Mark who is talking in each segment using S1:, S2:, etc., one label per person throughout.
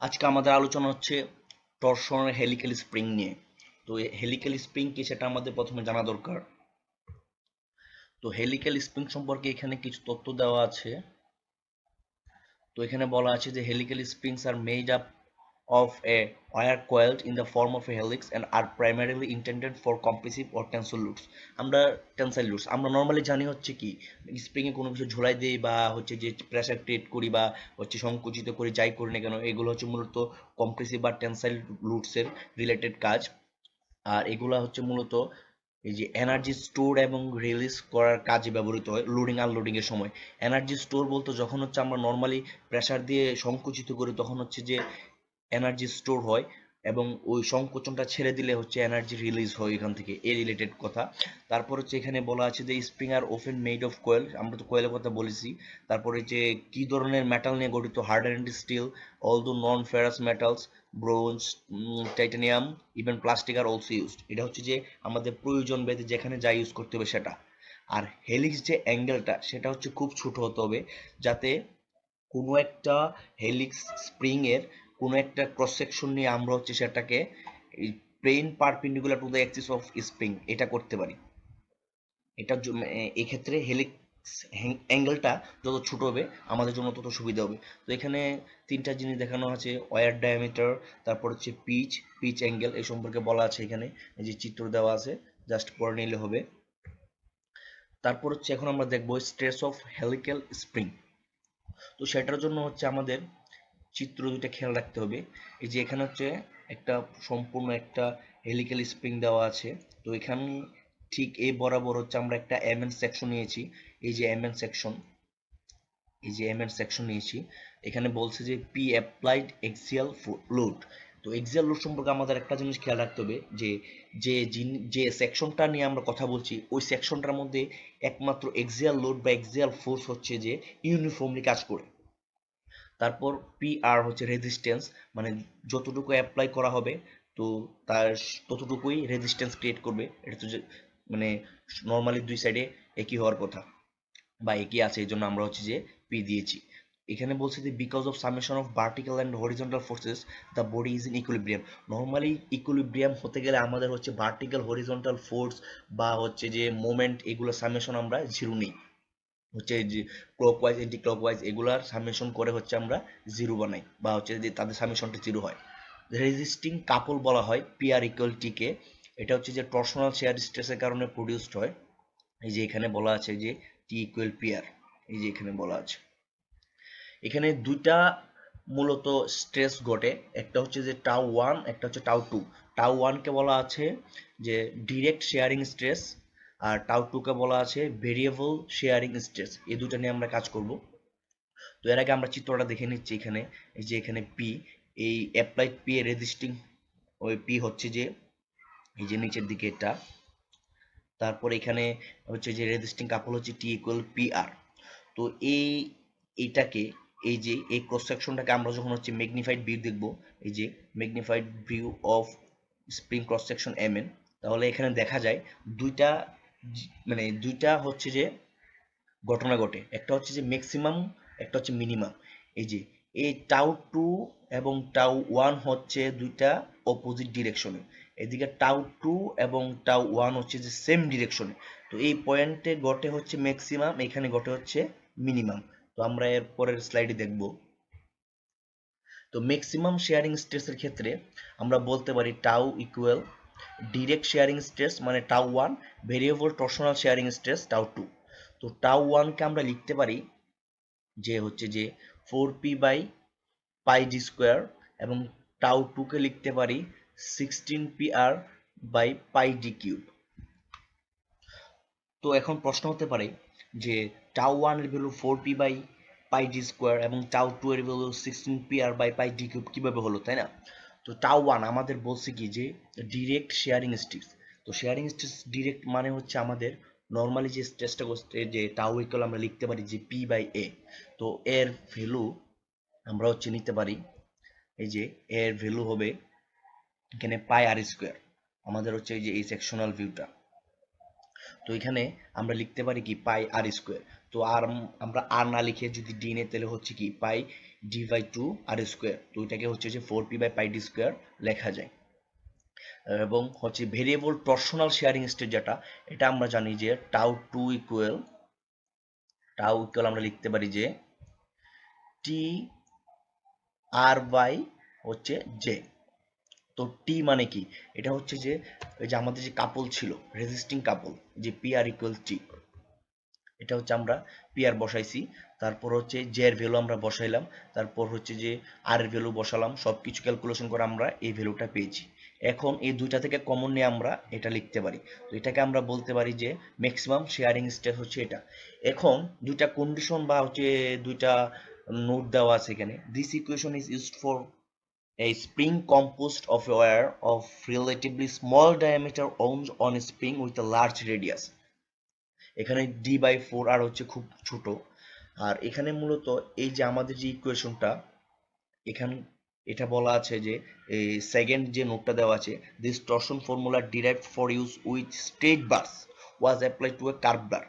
S1: আজকে আমাদের আলোচনা হচ্ছে টরশনের হেলিক্যাল স্প্রিং নিয়ে। তো হেলিক্যাল স্প্রিং কি সেটা আমাদের প্রথমে জানা দরকার। তো হেলিক্যাল স্প্রিং সম্পর্কে এখানে কিছু তথ্য দেওয়া আছে। তো এখানে বলা আছে যে helical springs are made up of a wire coiled in the form of a helix and are primarily intended for compressive or tensile loads। আমরা টেনসাইল লোডস আমরা নর্মালি জানি হচ্ছে কি স্প্রিং এ কোনো কিছু ঝোলাই দেই বা হচ্ছে যে প্রেসার ক্রিয়েট করি বা হচ্ছে সংকুচিত করি যাই করি না কেন, এগুলো হচ্ছে মূলত কম্প্রেসিভ বা টেনসাইল লোডস এর রিলেটেড কাজ। আর এগুলা হচ্ছে মূলত এই যে এনার্জি স্টোর এবং রিলিজ করার কাজে ব্যবহৃত হয় লোডিং আনলোডিং এর সময়। এনার্জি স্টোর বলতে যখন হচ্ছে আমরা নর্মালি প্রেসার দিয়ে সংকুচিত করি তখন হচ্ছে যে এনার্জি স্টোর হয় এবং ওই সংকোচনটা ছেড়ে দিলে হচ্ছে এনার্জি রিলিজ হয় এখান থেকে, এই রিলেটেড কথা। তারপর হচ্ছে এখানে বলা আছে যে spring are open made of coil, আমরা তো কয়েলের কথা বলেছি। তারপরে যে কি ধরনের মেটাল নিয়ে গঠিত, hard and steel, although non ferrous metals, bronze, titanium, even plastic are also used. এটা হচ্ছে যে আমাদের প্রয়োজন ভেদে যেখানে যা ইউজ করতে হবে সেটা। আর হেলিক্স যে অ্যাঙ্গেলটা সেটা হচ্ছে খুব ছোট হতে হবে, যাতে কোনো একটা হেলিক্স স্প্রিং এর কোনো একটা ক্রস সেকশন নিয়ে আমরা হচ্ছে সেটাকে plane perpendicular to the axis of spring এটা করতে পারি। এটার জন্য এই ক্ষেত্রে হেলিক্স অ্যাঙ্গেলটা যত ছোট হবে আমাদের জন্য তত সুবিধা হবে। তো এখানে তিনটা জিনিস দেখানো আছে, ওয়্যার ডায়ামিটার, তারপর হচ্ছে পিচ অ্যাঙ্গেল এই সম্পর্কে বলা আছে এখানে, এই যে চিত্র দেওয়া আছে, জাস্ট পড়ে নিলে হবে। তারপর হচ্ছে এখন আমরা দেখবো স্ট্রেস অফ হেলিক্যাল স্প্রিং। তো সেটার জন্য হচ্ছে আমাদের চিত্র দুইটা খেয়াল রাখতে হবে। এই যে এখানে হচ্ছে একটা সম্পূর্ণ একটা হেলিক্যাল স্প্রিং দেওয়া আছে। তো এখানে ঠিক এই বরাবর হচ্ছে আমরা একটা এমএন সেকশন নিয়েছি। এই যে এমএন সেকশন, এই যে এমএন সেকশন নিয়েছি। এখানে বলছে যে পি অ্যাপ্লাইড এক্সিয়াল লোড। তো এক্সিয়াল লোড সম্পর্কে আমাদের একটা জিনিস খেয়াল রাখতে হবে যে যে যে সেকশনটা নিয়ে আমরা কথা বলছি ওই সেকশনটার মধ্যে একমাত্র এক্সিয়াল লোড বা এক্সিয়াল ফোর্স হচ্ছে যে ইউনিফর্মলি কাজ করে। তারপর পি আর হচ্ছে রেজিস্ট্যান্স, মানে যতটুকু অ্যাপ্লাই করা হবে তো তার ততটুকুই রেজিস্ট্যান্স ক্রিয়েট করবে। এটা তো মানে নর্মালি দুই সাইডে একই হওয়ার কথা বা একই আছে, এই জন্য আমরা হচ্ছে যে পি দিয়েছি। এখানে বলছে যে because of summation of vertical and horizontal forces the body is in equilibrium. Normally equilibrium হতে গেলে আমাদের হচ্ছে ভার্টিক্যাল হরিজন্টাল ফোর্স বা হচ্ছে যে মোমেন্ট এগুলো সামেশন আমরা জিরো নিই, হচ্ছে যে ক্লকওয়াইজ এন্টি ক্লকওয়াইজ এগুলার সামেশন করে হচ্ছে আমরা জিরো বানাই বা হচ্ছে যে তাদের সামেশনটা জিরো হয়। রেজিস্টিং কাপল বলা হয় পিআর ইকুয়াল টিকে। এটা হচ্ছে যে টর্শনাল শেয়ার স্ট্রেসের কারণে প্রডিউসড হয়। এই যে এখানে বলা আছে যে টি ইকুয়াল পিআর, এই যে এখানে বলা আছে। এখানে দুইটা মূলত স্ট্রেস ঘটে, একটা হচ্ছে যে টাউ ওয়ান, একটা হচ্ছে টাউ টু। টাউ ওয়ানকে বলা আছে যে ডিরেক্ট শেয়ারিং স্ট্রেস, আর টাউ টুকে বলা আছে ভেরিয়েবল শেয়ারিং স্ট্রেস। এই দুটো নিয়ে আমরা কাজ করব। তো এর আগে আমরা চিত্রটা দেখে নিচ্ছি। এখানে এই যে এখানে পি, এই অ্যাপ্লাইড পি এর রেজিস্টিং ওই পি হচ্ছে যে এই যে নিচের দিকে এটা। তারপর এখানে হচ্ছে যে রেজিস্টিং কাপল হচ্ছে টি ইকুয়াল পি আর। তো এইটাকে এই যে এই ক্রস সেকশনটাকে আমরা যখন হচ্ছে ম্যাগনিফাইড ভিউ দেখব, এই যে magnified view of spring cross section M N, তাহলে এখানে দেখা যায় দুইটা মানে দুইটা হচ্ছে যে ঘটনা ঘটে, একটা হচ্ছে যে ম্যাক্সিমাম, একটা হচ্ছে মিনিমাম। এই যে এই টাউ টু এবং টাউ ওয়ান হচ্ছে দুইটা অপোজিট ডিরেকশনে, এদিকে টাউ টু এবং টাউ ওয়ান হচ্ছে যে সেম ডিরেকশনে। তো এই পয়েন্টে ঘটে হচ্ছে ম্যাক্সিমাম, এখানে ঘটে হচ্ছে মিনিমাম। তো আমরা এর পরের স্লাইডে দেখব। তো ম্যাক্সিমাম শেয়ারিং স্ট্রেসের ক্ষেত্রে আমরা বলতে পারি tau equal direct shearing stress মানে tau one, variable torsional shearing stress tau two. তো টাউ ওয়ানকে আমরা লিখতে পারি যে হচ্ছে যে 4p/πd² এবং টাউ টুকে লিখতে পারি 16pr/πd³। তো এখন প্রশ্ন হতে পারে যে টাউ ওয়ান এর ভ্যালু 4p/πd² এবং টাউ টু এর ভ্যালু 16pr/πd³ কিভাবে হলো, তাই না? তো টাউ ওয়ান আমাদের বলছে কি যে ডিরেক্ট শেয়ারিং স্ট্রেস। তো শেয়ারিং স্ট্রেস ডিরেক্ট মানে হচ্ছে আমাদের নর্মালি যে স্ট্রেসটা করতে যে টাউ ইকুয়াল আমরা লিখতে পারি যে p/a। তো এর ভ্যালু আমরা হচ্ছে নিতে পারি, এই যে এর ভ্যালু হবে এখানে πr²। আমাদের হচ্ছে এই যে এই সেকশনাল ভিউটা, তো এখানে আমরা লিখতে পারি কি πr²। তো আর আমরা আর না লিখে যদি ডি নেই তাহলে হচ্ছে কি pi D by two R square, তো এটাকে হচ্ছে যে 4p by pi D square লেখা যায়। এবং হচ্ছে ভেরিয়েবল টরশনাল শেয়ারিং স্টেট যেটা, এটা আমরা জানি যে টাউ ইকুয়াল আমরা লিখতে পারি যে টি আর বাই হচ্ছে জে। তো টি মানে কি, এটা হচ্ছে যে এই যে আমাদের যে কাপল ছিল রেজিস্টিং কাপল, যে পি আর ইকুয়াল টি, এটা হচ্ছে আমরা পি আর বসাইছি, তারপর হচ্ছে জে এর ভ্যালু আমরা বসাইলাম, তারপর হচ্ছে যে আর এর ভ্যালু বসালাম, সব কিছু ক্যালকুলেশন করে আমরা এই ভ্যালুটা পেয়েছি। এখন এই দুইটা থেকে কমন নিয়ে আমরা এটা লিখতে পারি, তো এটাকে আমরা বলতে পারি যে ম্যাক্সিমাম শেয়ারিং স্টেট হচ্ছে এটা। এখন দুইটা কন্ডিশন বা হচ্ছে দুইটা নোট দেওয়া আছে এখানে। This equation is used for a spring composed of a wire of relatively small diameter wound on a spring with a large radius. এখানে ডি বাই ফোর আর হচ্ছে খুব ছোট। আর এখানে মূলত এই যে আমাদের যে ইকুয়েশনটা এখানে এটা বলা আছে যে এই সেকেন্ড যে নোটটা দেওয়া আছে, this torsion formula derived for use with straight bars was applied to a curve bar.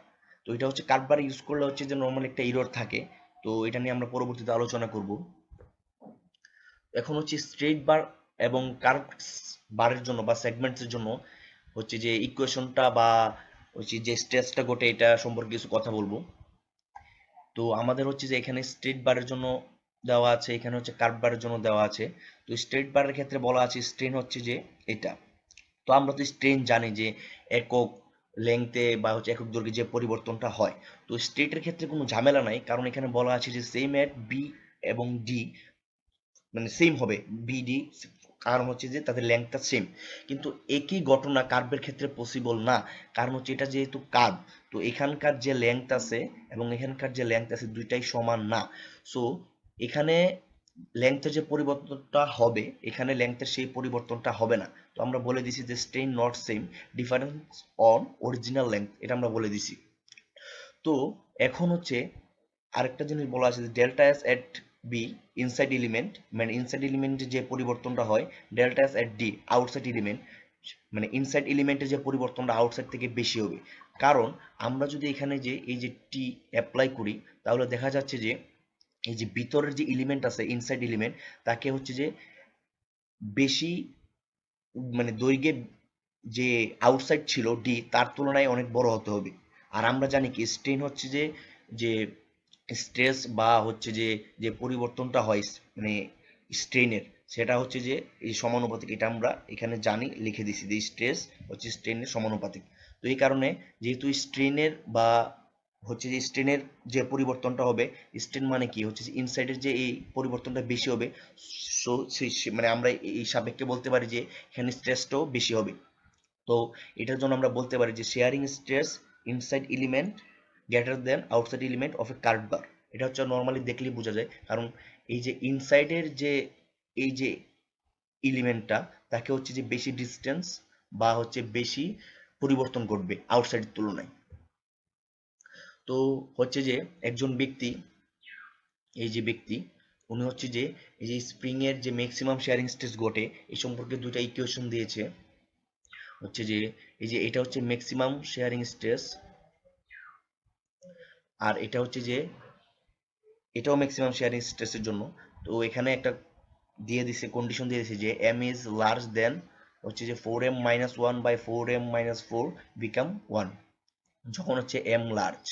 S1: তো এটা হচ্ছে কার্ভ বার ইউজ করলে হচ্ছে যে নর্মাল একটা এরর থাকে, তো এটা নিয়ে আমরা পরবর্তীতে আলোচনা করব। এখন হচ্ছে স্ট্রেট বার এবং কার্ভ বারের জন্য বা সেগমেন্টসের জন্য হচ্ছে যে ইকুয়েশনটা বা হচ্ছে যে স্ট্রেসটা ঘটে এটা সম্পর্কে কিছু কথা বলবো। তো আমাদের হচ্ছে যে এখানে স্ট্রেট বারের জন্য দেওয়া আছে, এখানে হচ্ছে কার্ভ বারের জন্য দেওয়া আছে। তো স্ট্রেট বারের ক্ষেত্রে বলা আছে স্ট্রেন হচ্ছে যে এটা। তো আমরা তো স্ট্রেন জানি যে একক লেংথে বা হচ্ছে একক দৈর্ঘ্যে যে পরিবর্তনটা হয়। তো স্ট্রেটের ক্ষেত্রে কোনো ঝামেলা নাই, কারণ এখানে বলা আছে যে সেম এট বি এবং ডি, মানে সেম হবে বিডি, কারণ হচ্ছে যে তাদের লেংথটা সেম। কিন্তু একই ঘটনা কার্ভের ক্ষেত্রে পসিবল না, কারণ হচ্ছে এটা যেহেতু কার্ভ, তো এখানকার যে লেংথ আছে এবং এখানকার যে লেংথ আছে দুইটাই সমান না। সো এখানে লেংথের যে পরিবর্তনটা হবে এখানে লেংথের সেই পরিবর্তনটা হবে না। তো আমরা বলে দিছি যে strain not same, difference on original length, এটা আমরা বলে দিছি। তো এখন হচ্ছে আরেকটা জিনিস বলা আছে যে ডেল্টা এস এট বি ইনসাইড এলিমেন্ট, মানে ইনসাইড এলিমেন্টে যে পরিবর্তনটা হয়, ডেল্টা এস এট ডি আউটসাইড এলিমেন্ট, মানে ইনসাইড এলিমেন্টের যে পরিবর্তনটা আউটসাইড থেকে বেশি হবে। কারণ আমরা যদি এখানে যে এই যে টি অ্যাপ্লাই করি তাহলে দেখা যাচ্ছে যে এই যে ভিতরের যে এলিমেন্ট আছে ইনসাইড এলিমেন্ট তাকে হচ্ছে যে বেশি, মানে দৈর্ঘ্যে যে আউটসাইড ছিল ডি তার তুলনায় অনেক বড় হতে হবে। আর আমরা জানি কি স্ট্রেন হচ্ছে যে যে স্ট্রেস বা হচ্ছে যে যে পরিবর্তনটা হয় মানে স্ট্রেনের, সেটা হচ্ছে যে এই সমানুপাতিক, এটা আমরা এখানে জানি লিখে দিছি যে স্ট্রেস হচ্ছে স্ট্রেনের সমানুপাতিক। তো এই কারণে যেহেতু স্ট্রেনের বা হচ্ছে যে স্ট্রেনের যে পরিবর্তনটা হবে, স্ট্রেন মানে কি হচ্ছে যে ইনসাইডের যে এই পরিবর্তনটা বেশি হবে, সো মানে আমরা এই সাপেক্ষে বলতে পারি যে এখানে স্ট্রেসটাও বেশি হবে। তো এটার জন্য আমরা বলতে পারি যে shearing stress inside element greater than outside element of a curve bar. এটা হচ্ছে নর্মালি দেখলেই বোঝা যায়, কারণ এই যে ইনসাইডের যে এই যে এলিমেন্টটা তাকে হচ্ছে যে বেশি ডিস্টেন্স বা হচ্ছে বেশি পরিবর্তন ঘটবে আউটসাইডের তুলনায়। তো হচ্ছে যে একজন ব্যক্তি, এই যে ব্যক্তি উনি হচ্ছে যে এই যে স্প্রিং এর যে ম্যাক্সিমাম শেয়ারিং স্ট্রেস ঘটে এই সম্পর্কে দুইটা ইকুয়েশন দিয়েছে। হচ্ছে যে এই যে এটা হচ্ছে ম্যাক্সিমাম শেয়ারিং স্ট্রেস, আর এটা হচ্ছে যে এটাও ম্যাক্সিমাম শেয়ারিং স্ট্রেসের জন্য। তো এখানে একটা দিয়ে দিছে, কন্ডিশন দিয়ে দিছে যে এম ইজ লার্জ দেন হচ্ছে যে 4m minus one by 4m minus four become one, যখন হচ্ছে এম লার্জ।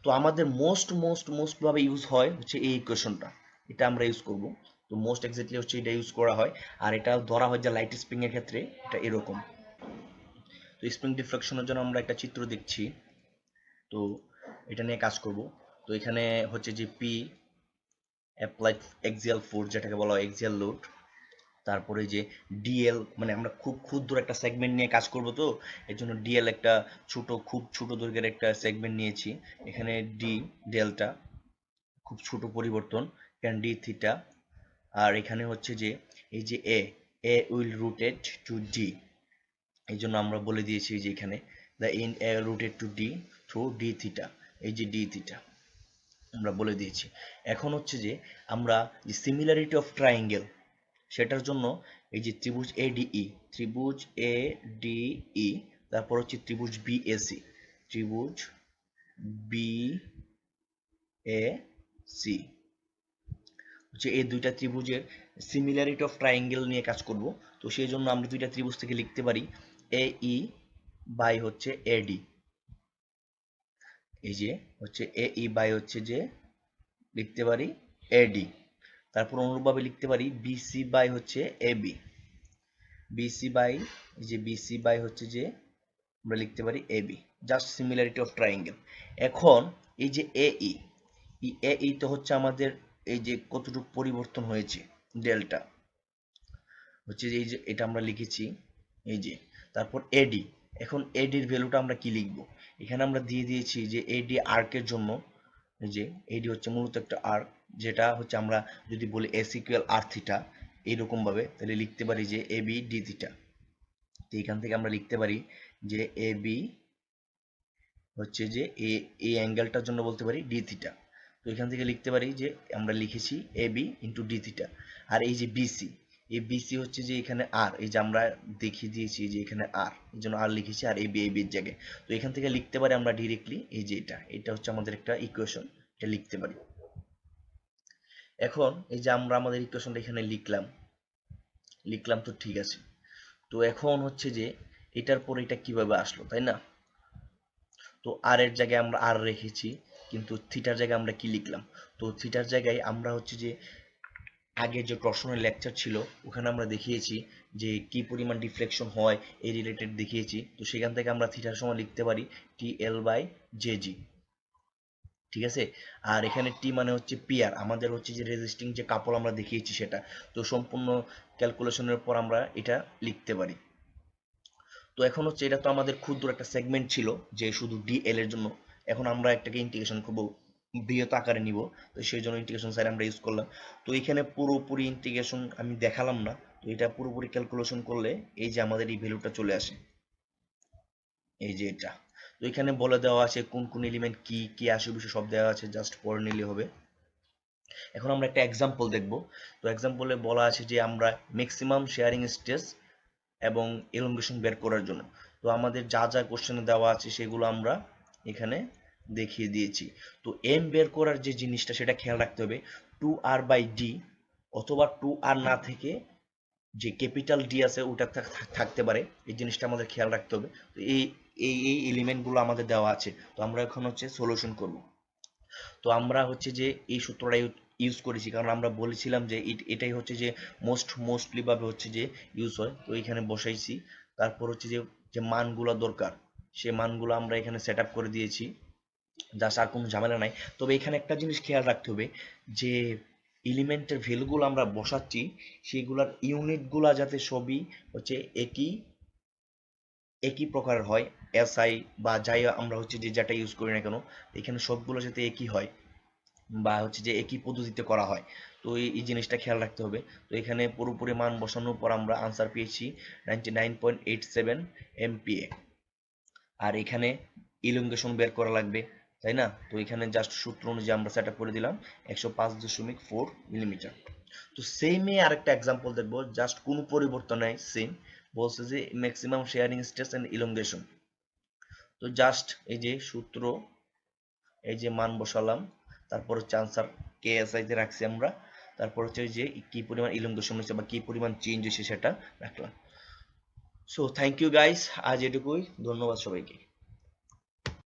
S1: তো আমাদের মোস্ট ভাবে ইউজ হয় হচ্ছে এই ইকুয়েশনটা, এটা আমরা ইউজ করব। তো মোস্ট এক্স্যাক্টলি হচ্ছে এটা ইউজ করা হয়, আর এটা ধরা হয় যে লাইট স্প্রিং এর ক্ষেত্রে এটা এরকম। তো স্প্রিং ডিফ্লেকশনের জন্য আমরা একটা চিত্র দেখছি, তো এটা নিয়ে কাজ করব। তো এখানে হচ্ছে যে পি অ্যাপ্লাইড এক্সিয়াল ফোর্স, যেটাকে বলা হয় এক্সিয়াল লোড, তারপরে যে ডিএল, মানে আমরা খুব ক্ষুদ্র একটা সেগমেন্ট নিয়ে কাজ করব, তো এর জন্য ডিএল একটা খুব ছোট দৈর্ঘ্যের একটা সেগমেন্ট নিয়েছি। এখানে ডি ডেল্টা খুব ছোট পরিবর্তন, এখানে ডি থিটা, আর এখানে হচ্ছে যে এই যে A will rotate to D, এই জন্য আমরা বলে দিয়েছি যে এখানে the in A rotate to D through D theta, এই যে ডি থিটা আমরা বলে দিয়েছি। এখন হচ্ছে যে আমরা যে সিমিলারিটি অফ ট্রায়াঙ্গেল সেটার জন্য এই যে ত্রিভুজ এ ডি ই, তারপর হচ্ছে ত্রিভুজ বিএসি, ত্রিভুজ বি এ সি হচ্ছে এই দুইটা ত্রিভুজের সিমিলারিটি অফ ট্রায়াঙ্গেল নিয়ে কাজ করব। তো সেই জন্য আমরা দুইটা ত্রিভুজ থেকে লিখতে পারি এ ই বাই হচ্ছে এডি, এই যে হচ্ছে এ ই বাই হচ্ছে যে লিখতে পারি এডি। তারপর অনুরূপভাবে লিখতে পারি বিসি বাই হচ্ছে এবি, বিসি বাই এই যে বিসি বাই হচ্ছে যে আমরা লিখতে পারি AB, just similarity of triangle. এখন এই যে এ ই তো হচ্ছে আমাদের এই যে কতটুকু পরিবর্তন হয়েছে ডেল্টা, হচ্ছে যে এই যে এটা আমরা লিখেছি এই যে। তারপর এডি, এখন এডির ভ্যালুটা আমরা কি লিখব, এখানে আমরা দিয়ে দিয়েছি যে এডি আর্কের জন্য, এই যে এডি হচ্ছে মূলত একটা আর্ক, যেটা হচ্ছে আমরা যদি বলি এস ইকুয়াল আর থিটা এইরকম ভাবে, তাহলে লিখতে পারি যে এ বি ডি থিটা। তো এখান থেকে আমরা লিখতে পারি যে এ বি হচ্ছে যে এই অ্যাঙ্গেলটার জন্য বলতে পারি ডি থিটা। তো এখান থেকে লিখতে পারি যে আমরা লিখেছি A B into D theta. আর এই যে বিসি, এই বিসি হচ্ছে যে এখানে আর, এই যে আমরা দেখিয়ে দিয়েছি যে এখানে আর, এই জন্য আর লিখেছি, আর এ বির জায়গায়। তো এখান থেকে লিখতে পারি আমরা ডিরেক্টলি এই যে এটা হচ্ছে আমাদের একটা ইকুয়েশন, এটা লিখতে পারি। এখন এই যে আমরা আমাদের ইকুয়েশনটা এখানে লিখলাম তো ঠিক আছে। তো এখন হচ্ছে যে এটার পর এটা কিভাবে আসলো, তাই না? তো আর এর জায়গায় আমরা আর রেখেছি, কিন্তু থিটার জায়গায় আমরা কি লিখলাম? তো থিটার জায়গায় আমরা হচ্ছে যে আগে যে টরশনের লেকচার ছিল ওখানে আমরা দেখিয়েছি যে কি পরিমাণ ডিফ্লেকশন হয় এই রিলেটেড দেখিয়েছি। তো সেখান থেকে আমরা থিটার সময় লিখতে পারি টি এল বাই জে জি, ঠিক আছে। আর এখানে টি মানে হচ্ছে পিয়ার, আমাদের হচ্ছে যে রেজিস্টিং যে কাপড় আমরা দেখিয়েছি সেটা। তো সম্পূর্ণ ক্যালকুলেশনের পর আমরা এটা লিখতে পারি। তো এখন হচ্ছে এটা তো আমাদের ক্ষুদ্র একটা সেগমেন্ট ছিল যে শুধু ডিএল এর জন্য, এখন আমরা একটাকে ইন্টিগ্রেশন করব, বৃহৎ আকারে নিব। তো সেই জন্য ইন্টিগ্রেশন সাইড আমরা ইউজ করলাম। তো এখানে পুরোপুরি ইন্টিগ্রেশন আমি দেখালাম না, তো এটা পুরোপুরি ক্যালকুলেশন করলে এই যে আমাদের এই ভ্যালুটা চলে আসে, এই যে এটা। তো এখানে বলে দেওয়া আছে কোন কোন এলিমেন্ট কি কি আসে, বিষয় সব দেওয়া আছে, জাস্ট পড়ে নিলে হবে। এখন আমরা একটা এক্সাম্পল দেখব। তো এক্সাম্পলে বলা আছে যে আমরা ম্যাক্সিমাম শেয়ারিং স্ট্রেস এবং এলঙ্গেশন বের করার জন্য। তো আমাদের যা যা কোশ্চেনে দেওয়া আছে সেগুলো আমরা এখানে দেখিয়ে দিয়েছি। তো এম বের করার যে জিনিসটা সেটা খেয়াল রাখতে হবে, 2r/d অথবা 2r না থেকে যে ক্যাপিটাল ডি আছে ওটা থাকতে পারে, এই জিনিসটা আমাদের খেয়াল রাখতে হবে। তো এই এলিমেন্টগুলো আমাদের দেওয়া আছে। তো আমরা এখন হচ্ছে সলিউশন করব। তো আমরা হচ্ছে যে এই সূত্রটা ইউজ করেছি, কারণ আমরা বলেছিলাম যে এটাই হচ্ছে যে মোস্টলি ভাবে হচ্ছে যে ইউজ হয়। তো এখানে বসাইছি। তারপর হচ্ছে যে যে মানগুলো দরকার সে মানগুলো আমরা এখানে সেট আপ করে দিয়েছি, জাস্ট আর কোনো ঝামেলা নাই। তবে এখানে একটা জিনিস খেয়াল রাখতে হবে যে এলিমেন্টের ভ্যালুগুলো আমরা বসাচ্ছি সেগুলোর ইউনিটগুলা যাতে সবই হচ্ছে একই একই প্রকারের হয়, এসআই বা যাই আমরা হচ্ছে যে যেটা ইউজ করি না কেন, এখানে সবগুলো যাতে একই হয় বা হচ্ছে যে একই পদ্ধতিতে করা হয়। তো এই জিনিসটা খেয়াল রাখতে হবে। তো এখানে পুরোপুরি মান বসানোর পর আমরা আনসার পেয়েছি 99.87 MPa। আর এখানে ইলংগেশন বের করা লাগবে, তাই না? তো এখানে জাস্ট সূত্র অনুযায়ী আমরা সেট আপ করে দিলাম 105.4 মিলিমিটার। তো সেমই আরেকটা এক্সাম্পল দেখবো, জাস্ট কোনো পরিবর্তন নাই, সেম। বলছে যে maximum shearing stress and elongation. তো জাস্ট এই যে সূত্র, এই যে মান বসালাম, তারপর হচ্ছে আনসার কে এস আই তে রাখছি আমরা, তারপর হচ্ছে যে কি পরিমাণ ইলংগেশন হয়েছে বা কি পরিমাণ চেঞ্জ হয়েছে সেটা রাখলাম। সো থ্যাংক ইউ গাইস, আজ এটুকুই, ধন্যবাদ সবাইকে।